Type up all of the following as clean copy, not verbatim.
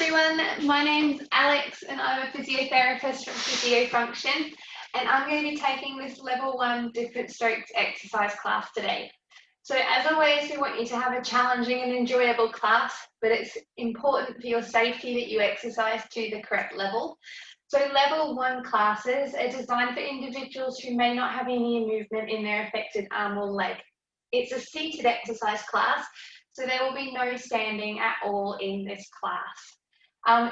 everyone, my name's Alex and I'm a physiotherapist from Physio Function, and I'm going to be taking this level 1 different strokes exercise class today. So as always, we want you to have a challenging and enjoyable class, but it's important for your safety that you exercise to the correct level. So level 1 classes are designed for individuals who may not have any movement in their affected arm or leg. It's a seated exercise class, so there will be no standing at all in this class.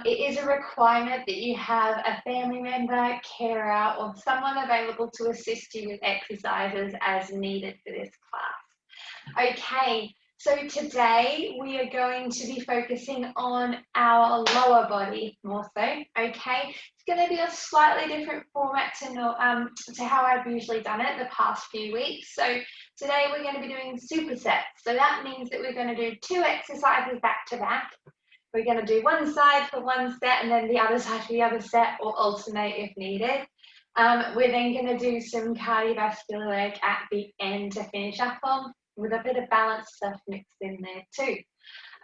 It is a requirement that you have a family member, carer, or someone available to assist you with exercises as needed for this class. Okay, so today we are going to be focusing on our lower body more so, okay? It's going to be a slightly different format to how I've usually done it the past few weeks. So today we're going to be doing supersets. So that means that we're going to do 2 exercises back to back. We're going to do one side for one set and then the other side for the other set, or alternate if needed. We're then going to do some cardiovascular work at the end to finish up on, with a bit of balance stuff mixed in there too.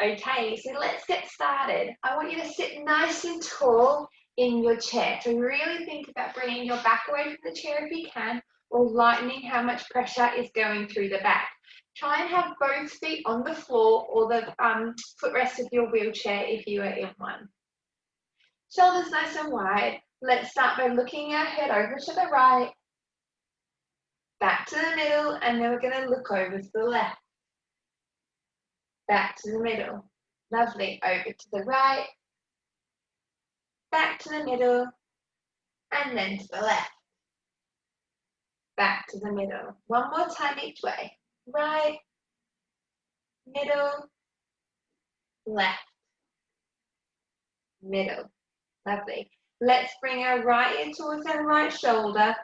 Okay, so let's get started. I want you to sit nice and tall in your chair. So really think about bringing your back away from the chair if you can, or lightening how much pressure is going through the back. Try and have both feet on the floor or the footrest of your wheelchair if you are in one. Shoulders nice and wide. Let's start by looking our head over to the right, back to the middle, and then we're going to look over to the left. Back to the middle. Lovely. Over to the right, back to the middle, and then to the left. Back to the middle. One more time each way. Right, middle, left, middle. Lovely. Let's bring our right ear towards our right shoulder.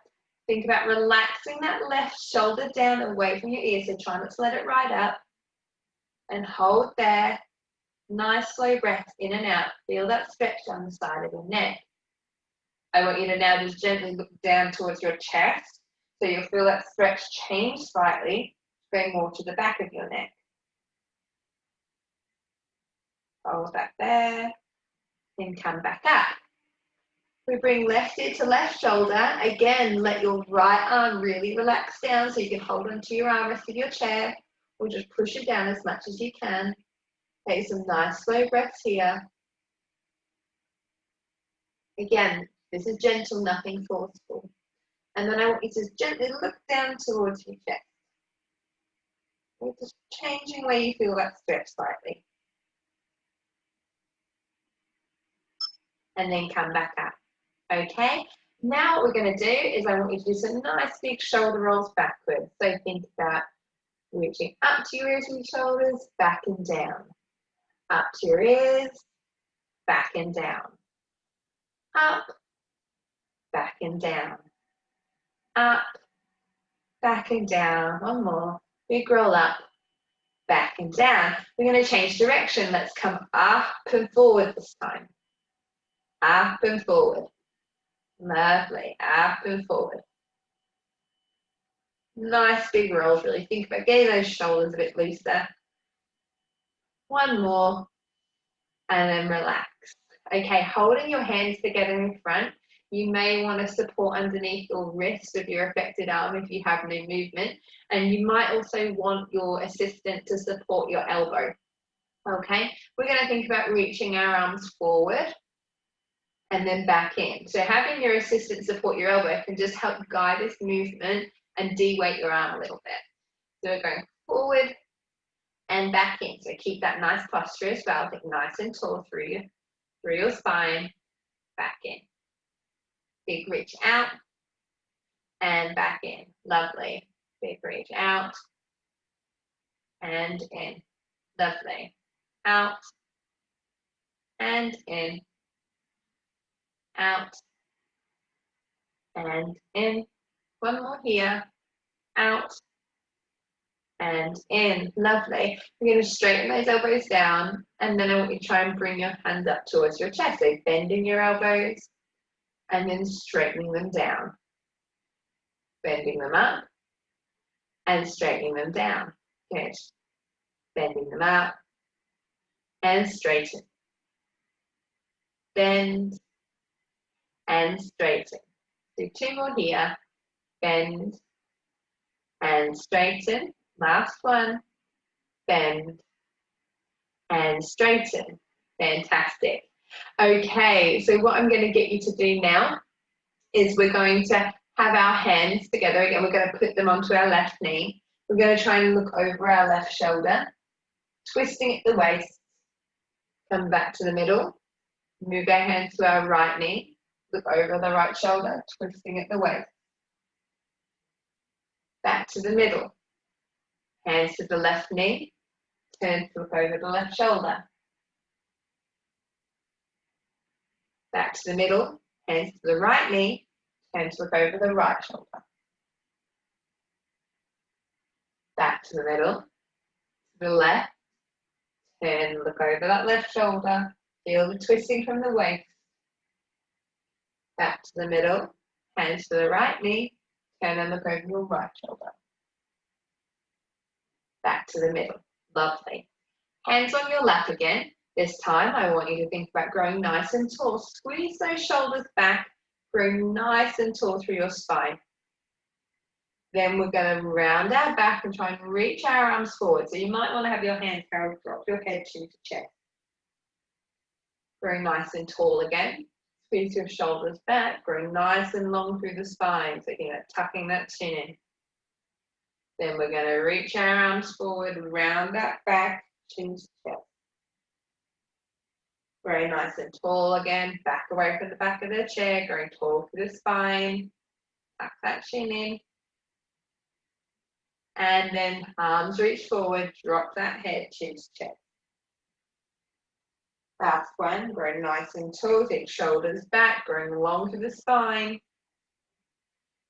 Think about relaxing that left shoulder down away from your ear, so try not to let it ride up. And hold there. Nice slow breaths in and out. Feel that stretch down the side of your neck. I want you to now just gently look down towards your chest, so you'll feel that stretch change slightly, going more to the back of your neck. Hold that there, then come back up. We bring left ear to left shoulder. Again, let your right arm really relax down so you can hold onto your armrest of your chair, or just push it down as much as you can. Take some nice slow breaths here. Again, this is gentle, nothing forceful. And then I want you to gently look down towards your chest. We're just changing where you feel that stretch slightly. And then come back up. Okay, now what we're going to do is I want you to do some nice big shoulder rolls backwards. So think about reaching up to your ears and your shoulders, back and down. Up to your ears, back and down. Up, back and down. Up, back and down. One more. Big roll up, back and down. We're going to change direction. Let's come up and forward this time. Up and forward. Lovely. Up and forward. Nice big rolls, really. Think about getting those shoulders a bit looser. One more. And then relax. Okay, holding your hands together in front. You may want to support underneath your wrist of your affected arm if you have no movement. And you might also want your assistant to support your elbow. Okay, we're going to think about reaching our arms forward and then back in. So having your assistant support your elbow can just help guide this movement and de-weight your arm a little bit. So we're going forward and back in. So keep that nice posture as well. Think nice and tall through your spine, back in. Big reach out and back in. Lovely. Big reach out and in. Lovely. Out and in. Out and in. One more here. Out and in. Lovely. We're going to straighten those elbows down, and then I want you to try and bring your hands up towards your chest. So bending your elbows and then straightening them down. Bending them up and straightening them down. Good. Bending them up and straighten. bend, and straighten. Do 2 more here, bend, and straighten. Last one, bend, and straighten. Fantastic. Okay, so what I'm going to get you to do now is we're going to have our hands together. Again, we're going to put them onto our left knee. We're going to try and look over our left shoulder, twisting at the waist, come back to the middle, move our hands to our right knee, look over the right shoulder, twisting at the waist, back to the middle, hands to the left knee, turn to look over the left shoulder, back to the middle, hands to the right knee, turn to look over the right shoulder, back to the middle, to the left, turn, look over that left shoulder, feel the twisting from the waist, back to the middle, hands to the right knee, turn and look over your right shoulder, back to the middle. Lovely. Hands on your lap again. This time I want you to think about growing nice and tall. Squeeze those shoulders back, grow nice and tall through your spine. Then we're going to round our back and try and reach our arms forward. So you might want to have your hands carried, drop your head, chin to chest. Grow nice and tall again. Squeeze your shoulders back, grow nice and long through the spine. So you're tucking that chin in. Then we're going to reach our arms forward, round that back, chin to chest. Grow nice and tall again, back away from the back of the chair, growing tall through the spine. Tuck that chin in. And then arms reach forward, drop that head, chin to chest. Last one, grow nice and tall, take shoulders back, growing long through the spine.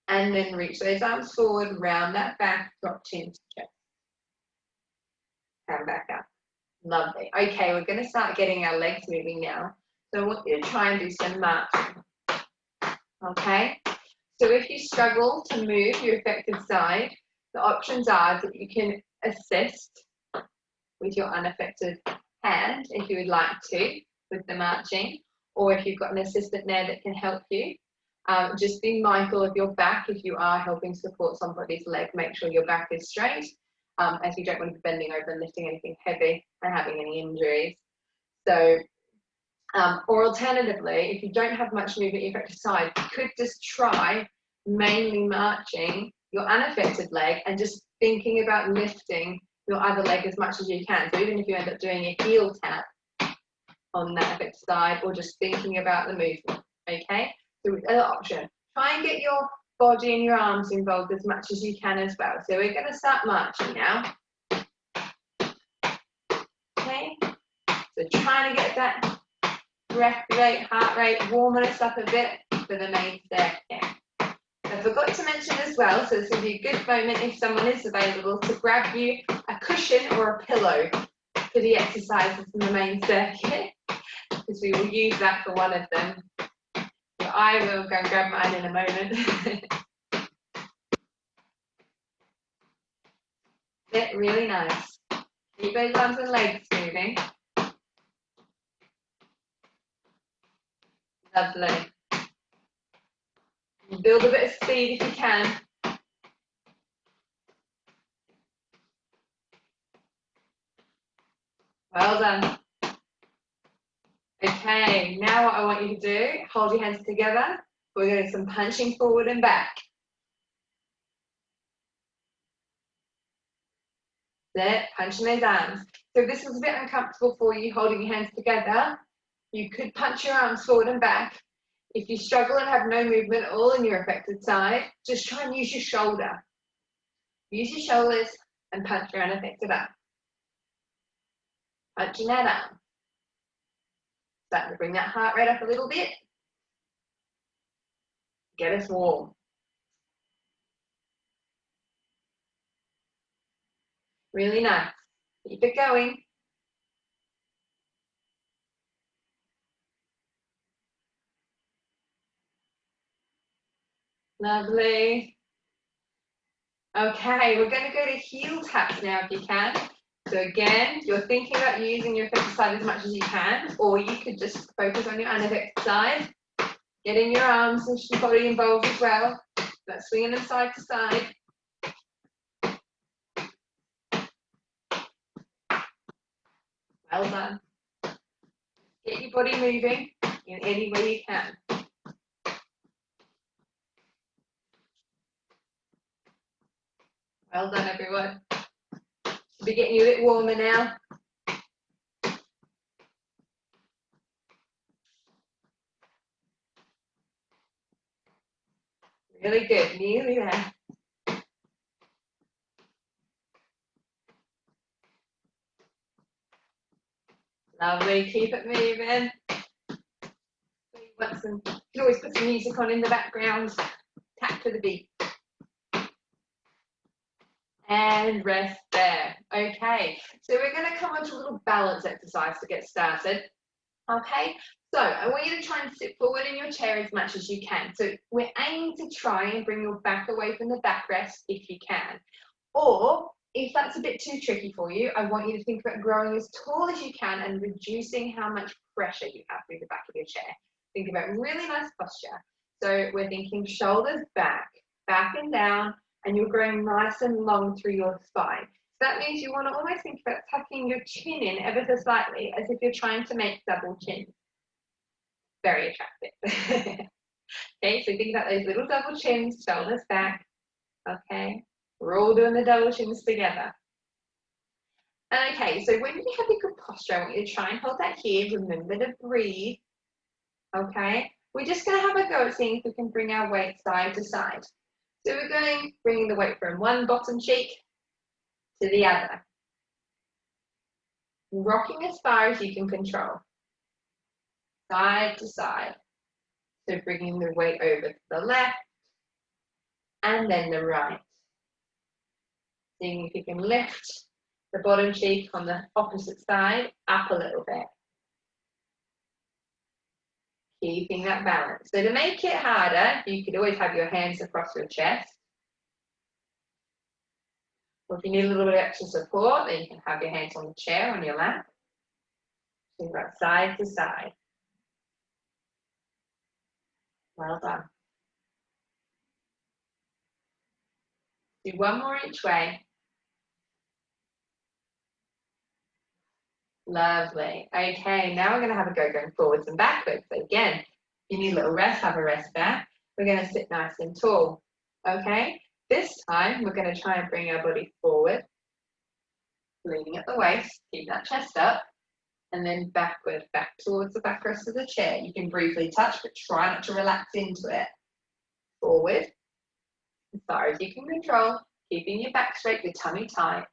And then reach those arms forward, round that back, drop chin to chest. Come back up. Lovely. Okay, we're going to start getting our legs moving now. So I want you to try and do some marching. Okay? So if you struggle to move your affected side, the options are that you can assist with your unaffected hand if you would like to with the marching, or if you've got an assistant there that can help you. Just be mindful of your back. If you are helping support somebody's leg, make sure your back is straight, as you don't want to be bending over and lifting anything heavy and having any injuries. So, or alternatively, if you don't have much movement in your affected side, you could just try mainly marching your unaffected leg and just thinking about lifting your other leg as much as you can. So even if you end up doing a heel tap on that affected side, or just thinking about the movement, okay? So another option, try and get your body and your arms involved as much as you can as well. So we're going to start marching now. Okay, so trying to get that breath rate, heart rate, warming us up a bit for the main step. Yeah. I forgot to mention as well, so this will be a good moment if someone is available to grab you a cushion or a pillow for the exercises in the main circuit, because we will use that for one of them. So I will go and grab mine in a moment. Get really nice. Keep those arms and legs moving. Lovely. Build a bit of speed if you can. Well done. Okay, now what I want you to do, hold your hands together. We're going to do some punching forward and back. There, punching those arms. So if this is a bit uncomfortable for you, holding your hands together, you could punch your arms forward and back. If you struggle and have no movement at all in your affected side, just try and use your shoulder. Use your shoulders and punch your unaffected arm. Punching that arm. Starting to bring that heart rate up a little bit. Get us warm. Really nice. Keep it going. Lovely. Okay, we're going to go to heel taps now if you can. So again, you're thinking about using your effective side as much as you can, or you could just focus on your unaffected side. Getting your arms and your body involved as well. But swinging them side to side. Well done. Get your body moving in any way you can. Well done, everyone. Should be getting you a bit warmer now. Really good, nearly there. Lovely, keep it moving. You can always put some music on in the background. Tap to the beat. And rest there. Okay, so we're going to come on to a little balance exercise to get started. Okay, so I want you to try and sit forward in your chair as much as you can. So we're aiming to try and bring your back away from the backrest if you can. Or if that's a bit too tricky for you, I want you to think about growing as tall as you can and reducing how much pressure you have through the back of your chair. Think about really nice posture. So we're thinking shoulders back, back and down, and you're growing nice and long through your spine. So that means you want to almost think about tucking your chin in ever so slightly, as if you're trying to make double chin. Very attractive. Okay, so think about those little double chins, shoulders back. Okay, we're all doing the double chins together. Okay, so when you have a good posture, I want you to try and hold that here. Remember to breathe. Okay, we're just going to have a go at seeing if we can bring our weight side to side. So we're going, bringing the weight from one bottom cheek to the other. Rocking as far as you can control. Side to side. So bringing the weight over to the left and then the right. Seeing if you can lift the bottom cheek on the opposite side up a little bit. Keeping that balance. So to make it harder, you could always have your hands across your chest. Or if you need a little bit of extra support, then you can have your hands on the chair, on your lap. So you've got side to side. Well done. Do one more each way. Lovely. Okay, now we're going to have a go going forwards and backwards. So again, if you need a little rest, have a rest back. We're going to sit nice and tall. Okay, this time we're going to try and bring our body forward, leaning at the waist, keep that chest up, and then backward, back towards the backrest of the chair. You can briefly touch, but try not to relax into it. Forward, as far as you can control, keeping your back straight, your tummy tight,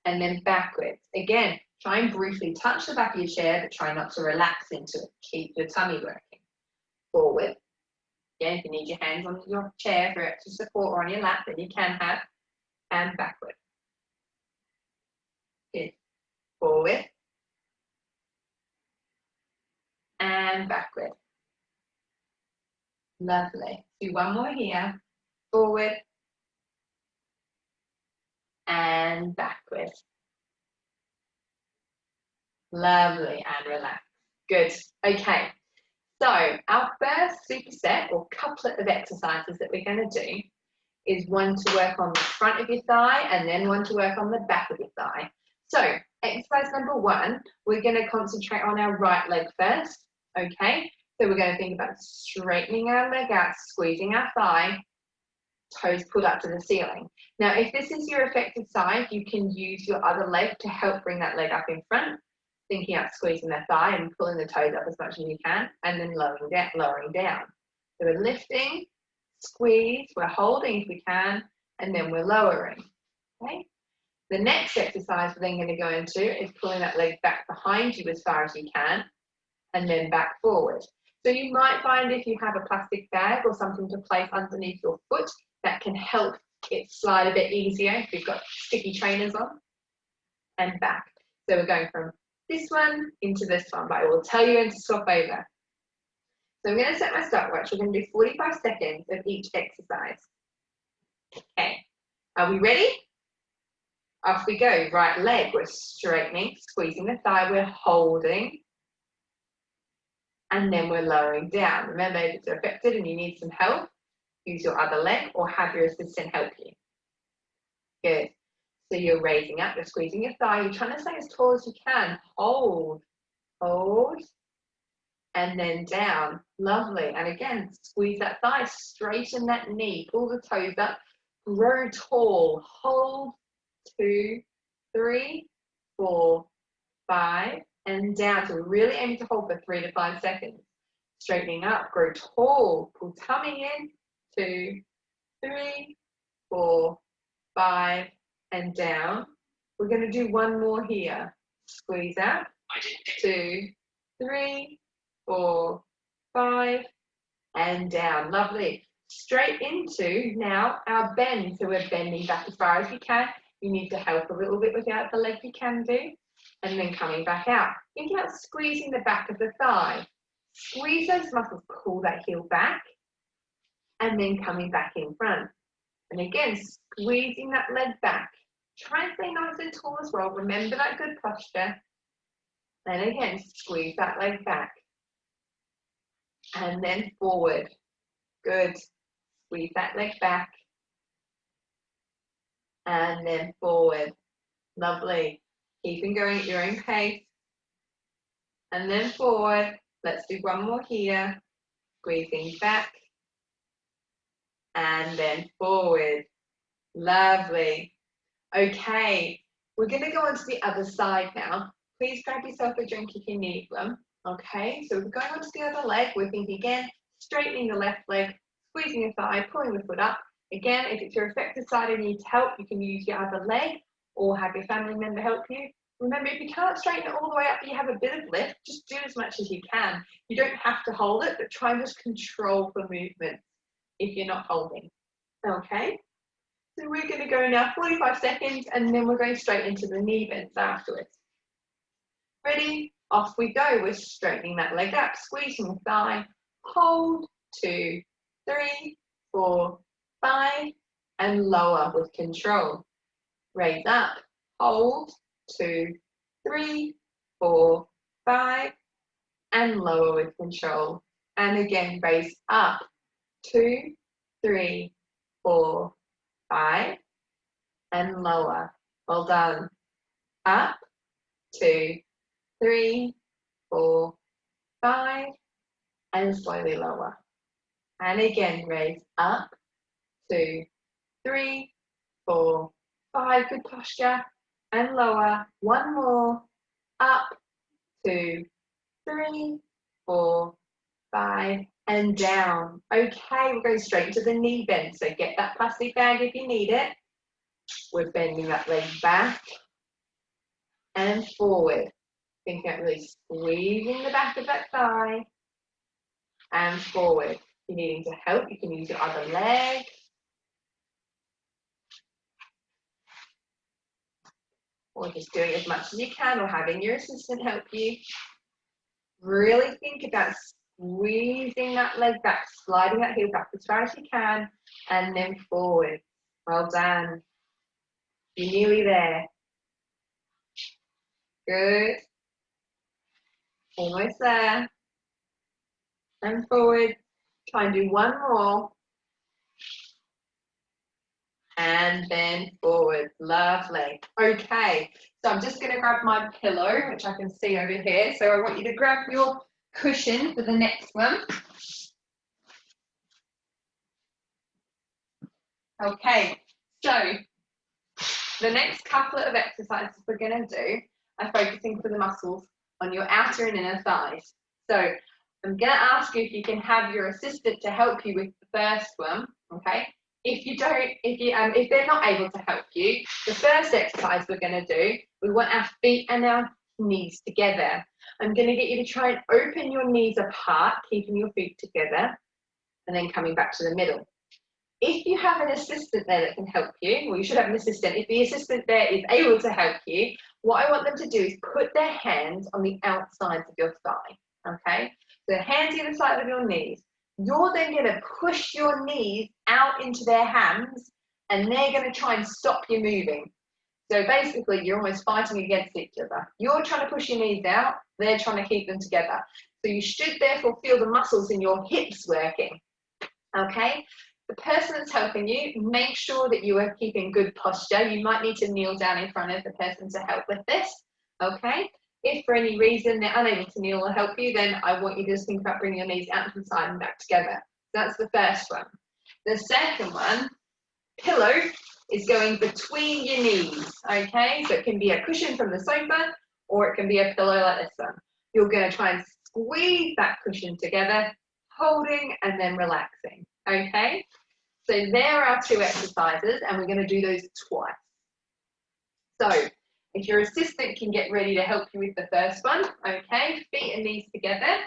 and then backwards. Again, try and briefly touch the back of your chair, but try not to relax into it. Keep your tummy working. Forward. Again, if you need your hands on your chair for extra support or on your lap, then you can have. And backward. Good. Forward. And backward. Lovely. Do one more here. Forward. And backward. Lovely. And relax. Good. Okay. So our first superset or couplet of exercises that we're going to do is one to work on the front of your thigh and then one to work on the back of your thigh. So exercise number one, we're going to concentrate on our right leg first. Okay. So we're going to think about straightening our leg out, squeezing our thigh, toes pulled up to the ceiling. Now, if this is your affected side, you can use your other leg to help bring that leg up in front. Thinking about squeezing the thigh and pulling the toes up as much as you can, and then lowering down. So we're lifting, squeeze, we're holding if we can, and then we're lowering. Okay. The next exercise we're then going to go into is pulling that leg back behind you as far as you can, and then back forward. So you might find if you have a plastic bag or something to place underneath your foot, that can help it slide a bit easier if you've got sticky trainers on, and back. So we're going from this one into this one, but I will tell you when to swap over. So I'm going to set my stopwatch. We're going to do 45 seconds of each exercise. Okay, are we ready? Off we go. Right leg, we're straightening, squeezing the thigh, we're holding, and then we're lowering down. Remember, if it's affected and you need some help, use your other leg or have your assistant help you. Good. So you're raising up, you're squeezing your thigh, you're trying to stay as tall as you can. Hold, hold, and then down. Lovely. And again, squeeze that thigh, straighten that knee, pull the toes up, grow tall. Hold, 2, 3, 4, 5, and down. So we're really aiming to hold for 3 to 5 seconds. Straightening up, grow tall, pull tummy in, 2, 3, 4, 5, and down. We're going to do one more here. Squeeze out, 2, 3, 4, 5, and down. Lovely. Straight into now our bend. So we're bending back as far as we can. You need to help a little bit with the other leg you can do. And then coming back out. Think about squeezing the back of the thigh. Squeeze those muscles, pull that heel back, and then coming back in front. And again, squeezing that leg back. Try and stay nice and tall as well. Remember that good posture. And again, squeeze that leg back. And then forward. Good. Squeeze that leg back. And then forward. Lovely. Keeping going at your own pace. And then forward. Let's do one more here. Squeezing back. And then forward. Lovely. Okay. We're going to go on to the other side now. Please grab yourself a drink if you need one. Okay, so we're going on to the other leg. We're thinking again, straightening the left leg, squeezing your thigh, pulling the foot up. Again, if it's your affected side and you need help, you can use your other leg or have your family member help you. Remember, if you can't straighten it all the way up, but you have a bit of lift, just do as much as you can. You don't have to hold it, but try and just control the movement if you're not holding. Okay, so we're going to go now 45 seconds and then we're going straight into the knee bends afterwards. Ready? Off we go. We're straightening that leg up, squeezing the thigh, hold, 2, 3, 4, 5, and lower with control. Raise up, hold, 2, 3, 4, 5, and lower with control. And again, raise up, 2, 3, 4, 5, and lower. Well done. Up, 2, 3, 4, 5, and slowly lower. And again, raise up, 2, 3, 4, 5, good posture, and lower. One more, up, 2, 3, 4, 5, and down. Okay, we're going straight into the knee bend. So get that plastic bag if you need it. We're bending that leg back and forward. Think about really squeezing the back of that thigh and forward. If you're needing to help, you can use your other leg. Or just doing as much as you can or having your assistant help you. Really think about squeezing that leg back, sliding that heel back as far as you can, and then forward. Well done. You're nearly there. Good. Almost there. And forward. Try and do one more. And then forward. Lovely. Okay. So I'm just going to grab my pillow, which I can see over here. So I want you to grab your cushion for the next one. Okay. So the next couple of exercises we're going to do are focusing for the muscles on your outer and inner thighs. So I'm going to ask you if you can have your assistant to help you with the first one, okay? If they're not able to help you, the first exercise we're going to do, we want our feet and our knees together. I'm going to get you to try and open your knees apart, keeping your feet together, and then coming back to the middle. If you have an assistant there that can help you, well, you should have an assistant. If the assistant there is able to help you, what I want them to do is put their hands on the outsides of your thigh, okay? So hands either side of your knees. You're then going to push your knees out into their hands, and they're going to try and stop you moving. So basically, you're almost fighting against each other. You're trying to push your knees out, they're trying to keep them together. So you should therefore feel the muscles in your hips working. Okay? The person that's helping you, make sure that you are keeping good posture. You might need to kneel down in front of the person to help with this. Okay? If for any reason they're unable to kneel or help you, then I want you to just think about bringing your knees out to the side and back together. That's the first one. The second one, pillow, is going between your knees, okay? So it can be a cushion from the sofa, or it can be a pillow like this one. You're going to try and squeeze that cushion together, holding and then relaxing, okay? So there are 2 exercises, and we're going to do those twice. So if your assistant can get ready to help you with the first one, okay? Feet and knees together.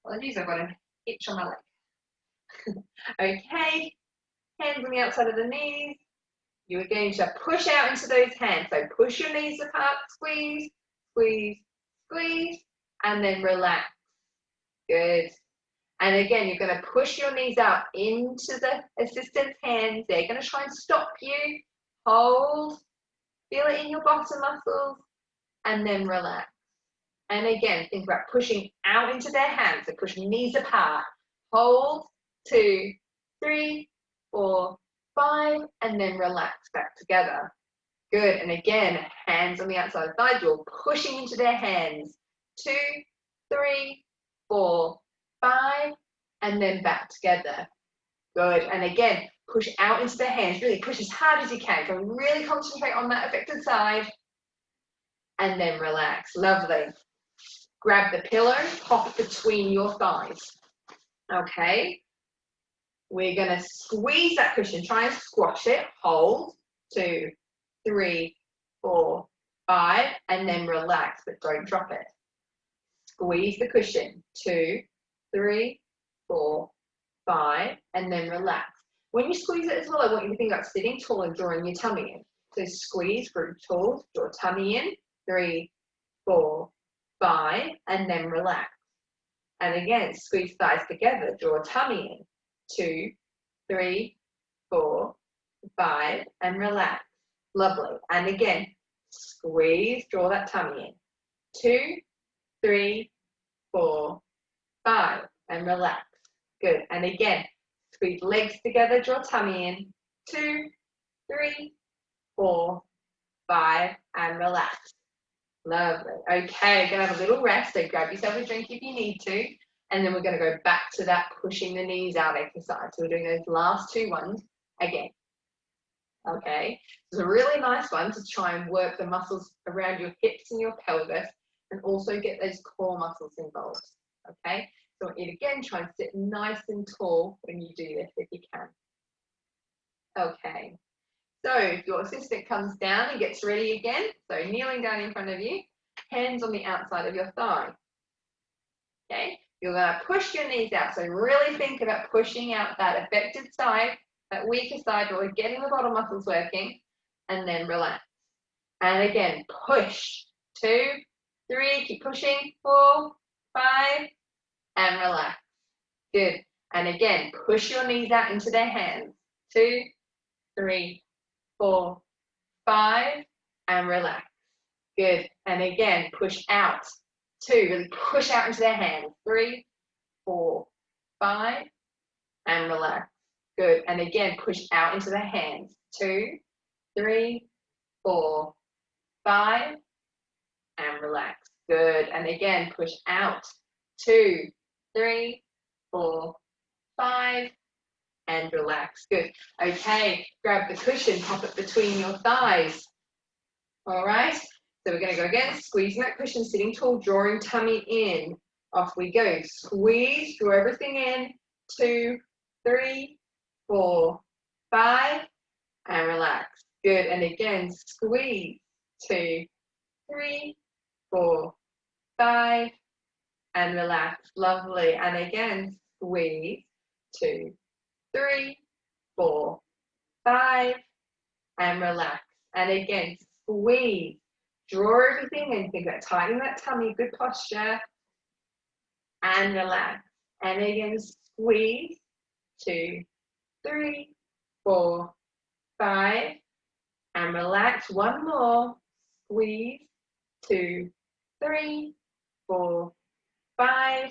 Apologies, I've got an itch on my leg. Okay, hands on the outside of the knees. You are going to push out into those hands. So push your knees apart, squeeze, squeeze, squeeze, and then relax. Good. And again, you're going to push your knees out into the assistant's hands. They're going to try and stop you. Hold. Feel it in your bottom muscles. And then relax. And again, think about pushing out into their hands. So push knees apart. Hold. 2, 3, 4, 5, and then relax back together. Good. And again, hands on the outside of the thigh, you're pushing into their hands. 2, 3, 4, 5, and then back together. Good. And again, push out into their hands. Really push as hard as you can. So really concentrate on that affected side. And then relax. Lovely. Grab the pillow, pop between your thighs. Okay. We're going to squeeze that cushion. Try and squash it. Hold. 2, 3, 4, 5, and then relax, but don't drop it. Squeeze the cushion. 2, 3, 4, 5, and then relax. When you squeeze it as well, I want you to think about sitting tall and drawing your tummy in. So squeeze, group tall, draw tummy in. 3, 4, 5, and then relax. And again, squeeze thighs together, draw tummy in. 2, 3, 4, 5, and relax. Lovely. And again, squeeze, draw that tummy in. 2, 3, 4, 5, and relax. Good. And again, squeeze legs together, draw tummy in. 2, 3, 4, 5, and relax. Lovely. Okay, gonna have a little rest. So grab yourself a drink if you need to. And then we're going to go back to that pushing the knees out exercise. So we're doing those last 2 ones again. Okay, it's a really nice one to try and work the muscles around your hips and your pelvis and also get those core muscles involved. Okay, so I want you to again try and sit nice and tall when you do this if you can. Okay, so if your assistant comes down and gets ready again, so kneeling down in front of you, hands on the outside of your thigh. Okay. You're going to push your knees out. So really think about pushing out that affected side, that weaker side, or getting the bottom muscles working, and then relax. And again, push. 2, 3, keep pushing. 4, 5, and relax. Good. And again, push your knees out into their hands. 2, 3, 4, 5, and relax. Good. And again, push out. 2, really push out into their hands. 3, 4, 5, and relax. Good. And again, push out into their hands. 2, 3, 4, 5, and relax. Good. And again, push out. 2, 3, 4, 5, and relax. Good. Okay, grab the cushion, pop it between your thighs. All right. So we're going to go again, squeezing that cushion, sitting tall, drawing tummy in. Off we go. Squeeze, draw everything in. 2, 3, 4, 5, and relax. Good. And again, squeeze. 2, 3, 4, 5, and relax. Lovely. And again, squeeze. 2, 3, 4, 5, and relax. And again, squeeze. Draw everything in. Think about tightening that tummy, good posture, and relax. And again, squeeze. 2, 3, 4, 5, and relax. One more. Squeeze. 2, 3, 4, 5,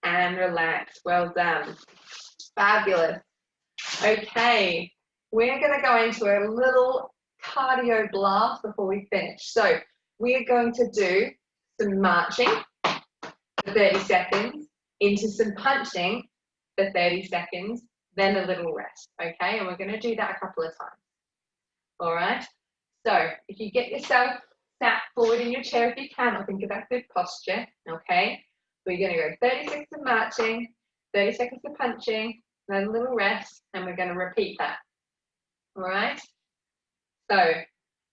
and relax. Well done. Fabulous. Okay, we're going to go into a little cardio blast before we finish. So we are going to do some marching for 30 seconds, into some punching for 30 seconds, then a little rest, okay? And we're going to do that a couple of times, all right? So if you get yourself sat forward in your chair if you can, or think about good posture, okay? We're going to go 30 seconds of marching, 30 seconds of punching, then a little rest, and we're going to repeat that, all right? So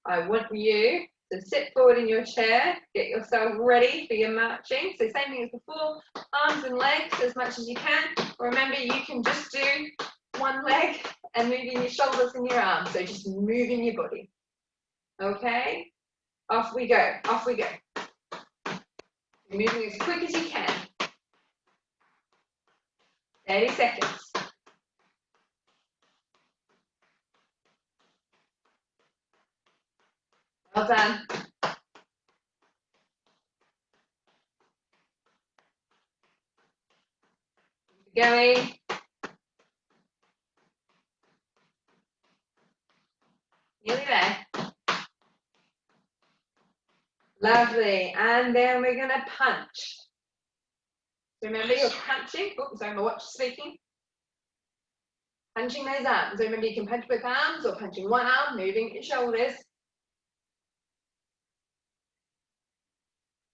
I want you to sit forward in your chair, get yourself ready for your marching. So same thing as before, arms and legs as much as you can. Remember, you can just do one leg and moving your shoulders and your arms, so just moving your body, okay? Off we go, off we go. Moving as quick as you can. 30 seconds. Well done. Keep going. Nearly there. Lovely. And then we're going to punch. So remember, you're punching. Oh, sorry, my watch is speaking. Punching those arms. So remember, you can punch both arms or punching one arm, moving your shoulders.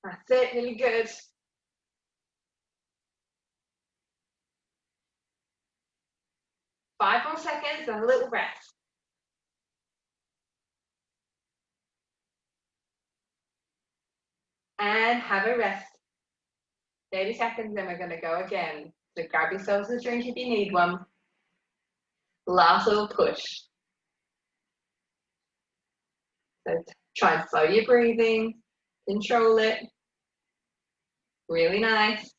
That's it, really good. Five more seconds and a little rest. And have a rest. 30 seconds, then we're going to go again. So grab yourselves a drink if you need one. Last little push. So try and slow your breathing, control it. Really nice.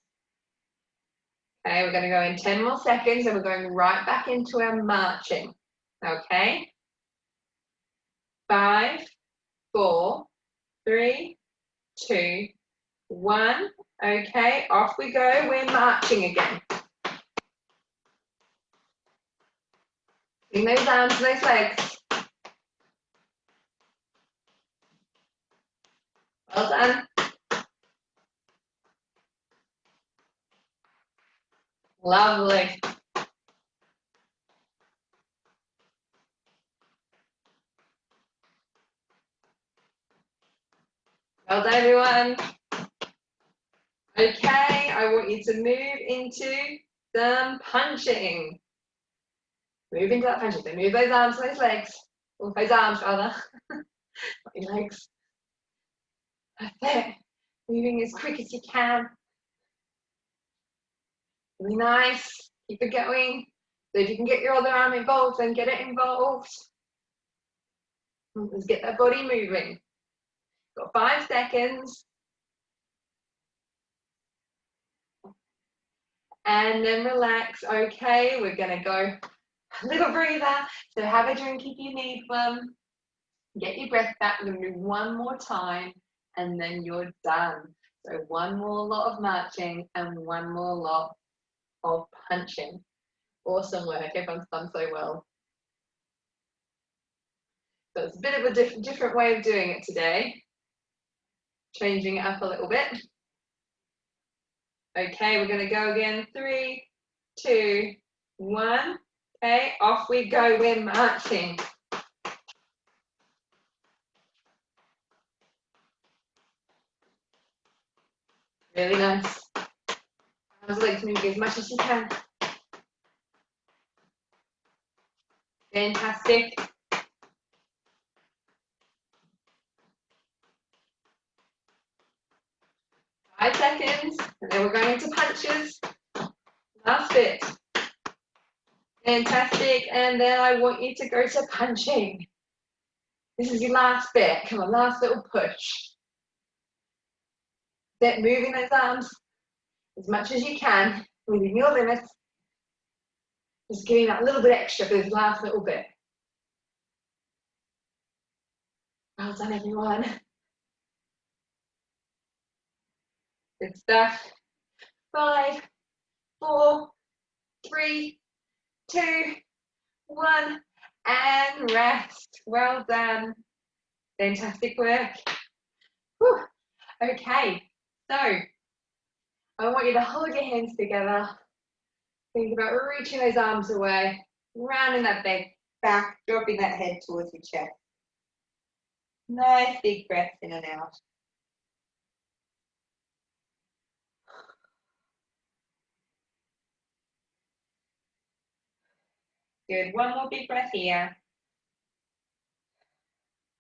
Okay, we're going to go in 10 more seconds and we're going right back into our marching. Okay? 5, 4, 3, 2, 1. Okay, off we go. We're marching again. Bring those arms to those legs. Well done. Lovely. Well done, everyone. Okay, I want you to move into some punching. Move into that punching. So move those arms, those legs. Or those arms, rather. Not your legs. That's it. Moving as quick as you can. Really nice. Keep it going. So if you can get your other arm involved, then get it involved. Let's get that body moving. Got 5 seconds. And then relax. Okay, we're going to go a little breather. So have a drink if you need one. Get your breath back. We're going to do one more time and then you're done. So one more lot of marching and one more lot of punching. Awesome work. Everyone's done so well. So it's a bit of a different way of doing it today. Changing it up a little bit. Okay, we're going to go again. 3, 2, 1. Okay, off we go. We're marching. Really nice. Arms, legs moving as much as you can. Fantastic. 5 seconds, and then we're going into punches. Last bit. Fantastic, and then I want you to go to punching. This is your last bit. Come on, last little push. Then moving those arms as much as you can, within your limits. Just giving that little bit extra for this last little bit. Well done, everyone. Good stuff. 5, 4, 3, 2, 1, and rest. Well done. Fantastic work. Whew. Okay, so I want you to hold your hands together. Think about reaching those arms away, rounding that back, dropping that head towards your chest. Nice big breaths in and out. Good, one more big breath here.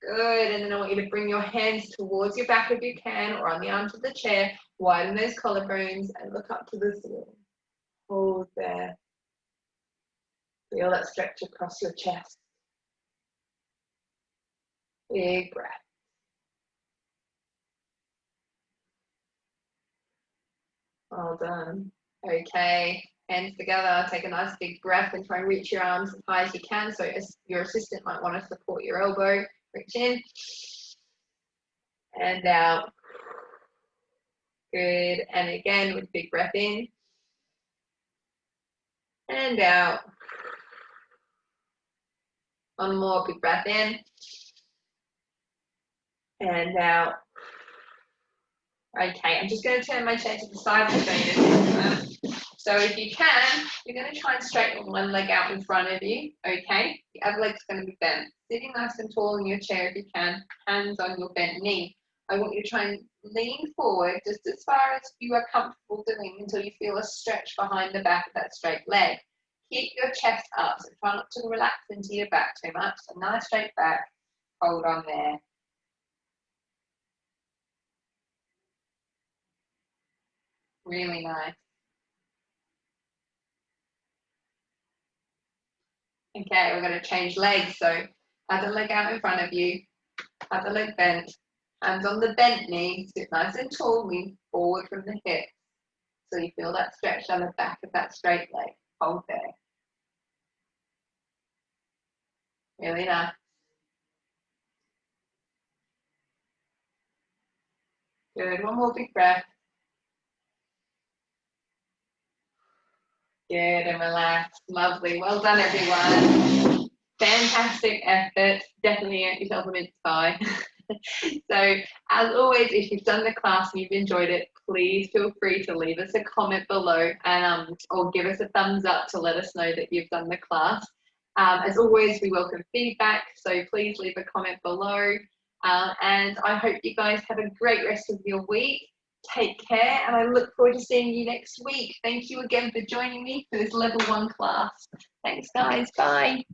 Good, and then I want you to bring your hands towards your back if you can, or on the arms of the chair, widen those collarbones and look up to the ceiling. Hold there. Feel that stretch across your chest. Big breath. Well done. Okay, hands together, take a nice big breath and try and reach your arms as high as you can. So your assistant might want to support your elbow. Reach in and out. Good, and again with big breath in and out. One more big breath in and out. Okay, I'm just going to turn my chair to the side and show you this. So if you can, you're going to try and straighten one leg out in front of you, okay? The other leg's going to be bent. Sitting nice and tall in your chair if you can, hands on your bent knee. I want you to try and lean forward just as far as you are comfortable doing until you feel a stretch behind the back of that straight leg. Keep your chest up, so try not to relax into your back too much. So nice straight back, hold on there. Really nice. Okay, we're going to change legs. So other leg out in front of you, other leg bent, hands on the bent knee, sit nice and tall, lean forward from the hips. So you feel that stretch down the back of that straight leg. Hold there. Really nice. Good, one more big breath. Good, and relax. Lovely. Well done, everyone. Fantastic effort. Definitely get yourself a mince pie. So, as always, if you've done the class and you've enjoyed it, please feel free to leave us a comment below and or give us a thumbs up to let us know that you've done the class. As always, we welcome feedback, so please leave a comment below. And I hope you guys have a great rest of your week. Take care, and I look forward to seeing you next week. Thank you again for joining me for this level 1 class. Thanks, guys. Bye.